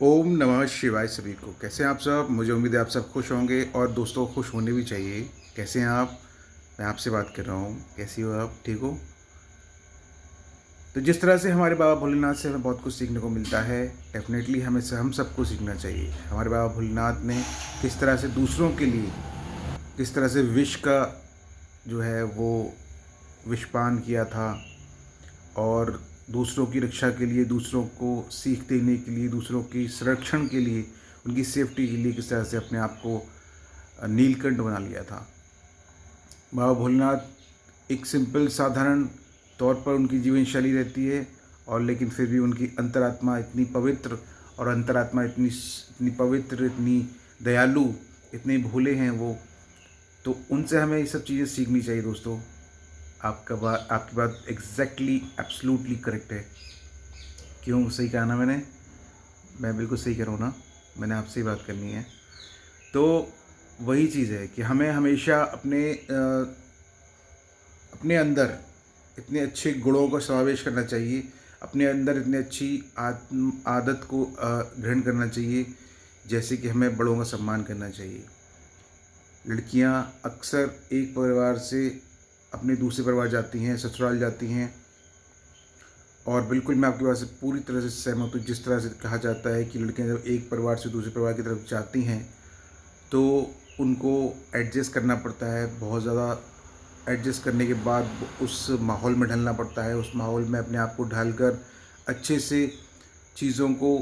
ओम नमः शिवाय सभी को। कैसे हैं आप सब? मुझे उम्मीद है आप सब खुश होंगे और दोस्तों खुश होने भी चाहिए। कैसे हैं आप? मैं आपसे बात कर रहा हूँ। कैसी हो आप? ठीक हो? तो जिस तरह से हमारे बाबा भोलेनाथ से हमें बहुत कुछ सीखने को मिलता है, डेफ़िनेटली हमें से हम सबको सीखना चाहिए। हमारे बाबा भोलेनाथ ने किस तरह से दूसरों के लिए, किस तरह से विष का जो है वो विषपान किया था और दूसरों की रक्षा के लिए, दूसरों को सीख देने के लिए, दूसरों की संरक्षण के लिए, उनकी सेफ्टी के लिए किस तरह से अपने आप को नीलकंठ बना लिया था। बाबा भोलेनाथ एक सिंपल साधारण तौर पर उनकी जीवन शैली रहती है और लेकिन फिर भी उनकी अंतरात्मा इतनी पवित्र और अंतरात्मा इतनी इतनी पवित्र, इतनी दयालु, इतने भोले हैं वो। तो उनसे हमें ये सब चीज़ें सीखनी चाहिए दोस्तों। आपकी बात एग्जैक्टली एब्सोल्युटली करेक्ट है। क्यों सही कहा ना मैंने? मैं बिल्कुल सही कह रहा हूँ ना? मैंने आपसे ही बात करनी है। तो वही चीज़ है कि हमें हमेशा अपने अंदर इतने अच्छे गुणों का समावेश करना चाहिए, अपने अंदर इतनी अच्छी आदत को ग्रहण करना चाहिए, जैसे कि हमें बड़ों का सम्मान करना चाहिए। लड़कियां अक्सर एक परिवार से अपने दूसरे परिवार जाती हैं, ससुराल जाती हैं और बिल्कुल मैं आपकी बात से पूरी तरह से सहमत हूँ। जिस तरह से कहा जाता है कि लड़कियां जब एक परिवार से दूसरे परिवार की तरफ जाती हैं, तो उनको एडजस्ट करना पड़ता है, बहुत ज़्यादा एडजस्ट करने के बाद उस माहौल में ढलना पड़ता है, उस माहौल में अपने आप को ढालकर अच्छे से चीज़ों को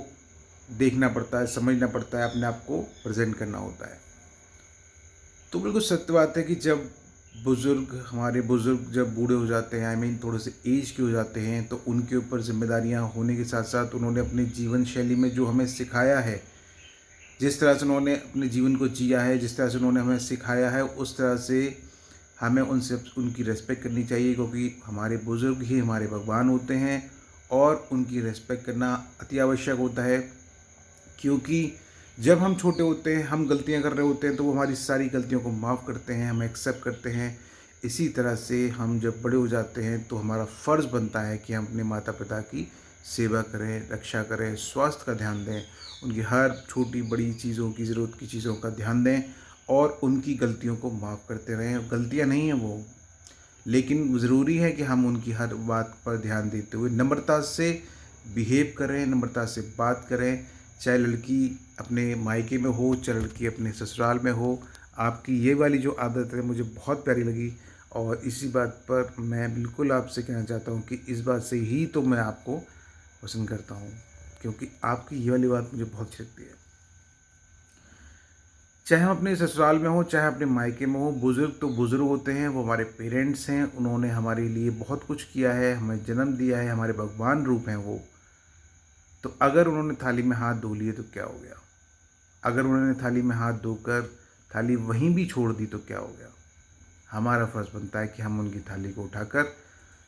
देखना पड़ता है, समझना पड़ता है, अपने आप को प्रेज़ेंट करना होता है। तो बिल्कुल सत्य बात है कि जब हमारे बुज़ुर्ग जब बूढ़े हो जाते हैं, आई मीन थोड़े से एज के हो जाते हैं, तो उनके ऊपर ज़िम्मेदारियाँ होने के साथ-साथ उन्होंने अपने जीवन शैली में जो हमें सिखाया है, जिस तरह से उन्होंने अपने जीवन को जिया है, जिस तरह से उन्होंने हमें सिखाया है, उस तरह से हमें उनसे उनकी रिस्पेक्ट करनी चाहिए, क्योंकि हमारे बुज़ुर्ग ही हमारे भगवान होते हैं और उनकी रिस्पेक्ट करना अति आवश्यक होता है। क्योंकि जब हम छोटे होते हैं, हम गलतियाँ कर रहे होते हैं, तो वो हमारी सारी गलतियों को माफ़ करते हैं, हमें एक्सेप्ट करते हैं। इसी तरह से हम जब बड़े हो जाते हैं, तो हमारा फ़र्ज़ बनता है कि हम अपने माता-पिता की सेवा करें, रक्षा करें, स्वास्थ्य का ध्यान दें, उनकी हर छोटी-बड़ी चीज़ों की, ज़रूरत की चीज़ों का ध्यान दें और उनकी गलतियों को माफ़ करते रहें। गलतियाँ नहीं हैं वो, लेकिन ज़रूरी है कि हम उनकी हर बात पर ध्यान देते हुए नम्रता से बिहेव करें, नम्रता से बात करें, चाहे लड़की अपने मायके में हो, चाहे लड़की अपने ससुराल में हो। आपकी ये वाली जो आदत है मुझे बहुत प्यारी लगी और इसी बात पर मैं बिल्कुल आपसे कहना चाहता हूँ कि इस बात से ही तो मैं आपको पसंद करता हूँ, क्योंकि आपकी ये वाली बात मुझे बहुत अच्छी लगती है। चाहे हम अपने ससुराल में हों, चाहे अपने मायके में हों, बुज़ुर्ग तो बुज़ुर्ग होते हैं, वो हमारे पेरेंट्स हैं, उन्होंने हमारे लिए बहुत कुछ किया है, हमें जन्म दिया है, हमारे भगवान रूप हैं वो। तो अगर उन्होंने थाली में हाथ धो लिए तो क्या हो गया? अगर उन्होंने थाली में हाथ धोकर थाली वहीं भी छोड़ दी तो क्या हो गया? हमारा फ़र्ज़ बनता है कि हम उनकी थाली को उठाकर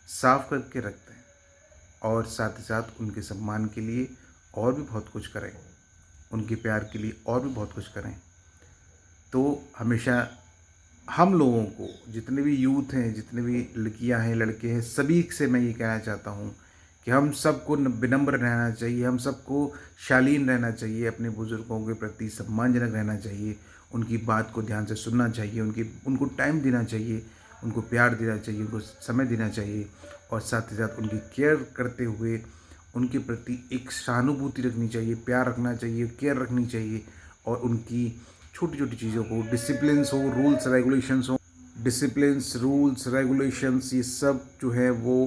साफ़ करके रख दें और साथ ही साथ उनके सम्मान के लिए और भी बहुत कुछ करें, उनके प्यार के लिए और भी बहुत कुछ करें। तो हमेशा हम लोगों को, जितने भी यूथ हैं, जितने भी लड़कियां हैं, लड़के हैं, सभी से मैं ये कहना चाहता हूँ कि हम सबको विनम्र रहना चाहिए, हम सबको शालीन रहना चाहिए, अपने बुज़ुर्गों के प्रति सम्मानजनक रहना चाहिए, उनकी बात को ध्यान से सुनना चाहिए, उनको टाइम देना चाहिए, उनको प्यार देना चाहिए, उनको समय देना चाहिए और साथ ही साथ उनकी केयर करते हुए उनके प्रति एक सहानुभूति रखनी चाहिए, प्यार रखना चाहिए, केयर रखनी चाहिए और उनकी छोटी-छोटी चीज़ों को डिसिप्लिन्स, रूल्स, रेगुलेशंस ये सब जो है वो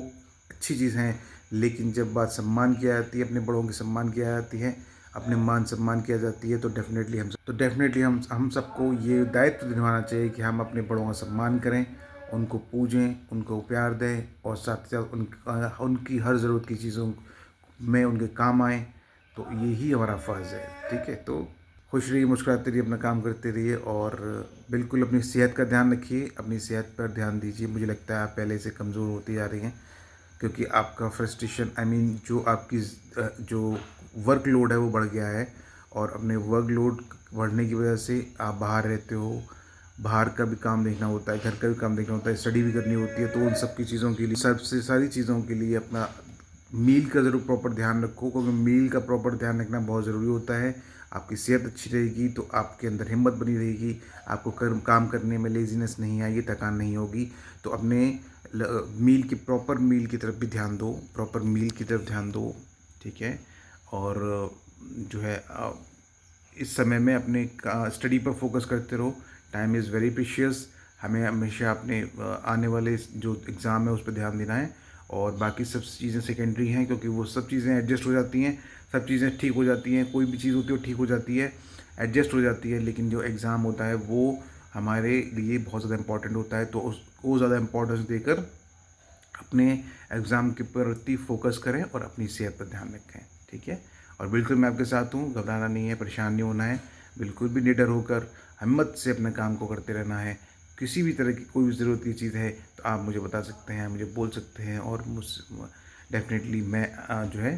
अच्छी चीज़ हैं। लेकिन जब बात सम्मान की आ जाती है, अपने बड़ों की सम्मान की आ जाती है, अपने मान-सम्मान की आ जाती है, तो डेफ़िनेटली हम सबको ये दायित्व निभाना चाहिए कि हम अपने बड़ों का सम्मान करें, उनको पूजें, उनको प्यार दें और साथ ही साथ उनकी हर ज़रूरत की चीज़ों में उनके काम आएँ। तो यही हमारा फ़र्ज़ है, ठीक है? तो खुश रहिए, मुस्कुराते रहिए, अपना काम करते रहिए और बिल्कुल अपनी सेहत का ध्यान रखिए, अपनी सेहत पर ध्यान दीजिए। मुझे लगता है आप पहले से कमज़ोर होती जा रही हैं, क्योंकि आपका फ्रस्ट्रेशन आई मीन जो आपकी जो वर्कलोड है वो बढ़ गया है और अपने वर्कलोड बढ़ने की वजह से आप बाहर रहते हो, बाहर का भी काम देखना होता है, घर का भी काम देखना होता है, स्टडी भी करनी होती है, तो उन सब की चीज़ों के लिए सबसे सारी चीज़ों के लिए अपना मील का ज़रूर प्रॉपर ध्यान रखो, क्योंकि मील का प्रॉपर ध्यान रखना बहुत ज़रूरी होता है। आपकी सेहत अच्छी रहेगी तो आपके अंदर हिम्मत बनी रहेगी, आपको काम करने में लेज़ीनेस नहीं आएगी, थकान नहीं होगी। तो अपने मील की प्रॉपर मील की तरफ भी ध्यान दो, प्रॉपर मील की तरफ ध्यान दो, ठीक है। और जो है इस समय में अपने स्टडी पर फोकस करते रहो। Time is very precious. हमें हमेशा अपने आने वाले जो एग्ज़ाम है उस पर ध्यान देना है, और बाकी सब चीज़ें सेकेंडरी हैं, क्योंकि वो सब चीज़ें एडजस्ट हो जाती हैं, सब चीज़ें ठीक हो जाती हैं। कोई भी चीज़ होती है वो ठीक हो जाती है, एडजस्ट हो जाती है, लेकिन जो एग्ज़ाम होता है वो हमारे लिए बहुत ज़्यादा इम्पॉर्टेंट होता है। तो उसको ज़्यादा इम्पोर्टेंस देकर अपने एग्ज़ाम के प्रति फोकस करें और अपनी सेहत पर ध्यान रखें, ठीक है। और बिल्कुल मैं आपके साथ हूँ, घबराना नहीं है, परेशान नहीं होना है, बिल्कुल भी निडर होकर हिम्मत से अपने काम को करते रहना है। किसी भी तरह की कोई भी ज़रूरत की चीज़ है तो आप मुझे बता सकते हैं, मुझे बोल सकते हैं, और डेफ़िनेटली मैं जो है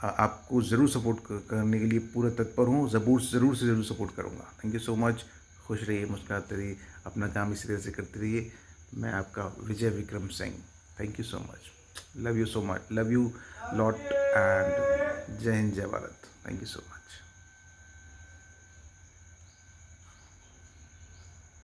आपको ज़रूर सपोर्ट करने के लिए पूरा तत्पर हूँ, ज़रूर से ज़रूर सपोर्ट करूँगा। Thank you so much. खुश रहिए, मुस्कुराते रहिए, अपना काम इसी तरह से करते रहिए। मैं आपका विजय Vikram Singh. Thank you so much. Love you so much. Love you lot, and Jai Hind, Jai Bharat. Thank you so much.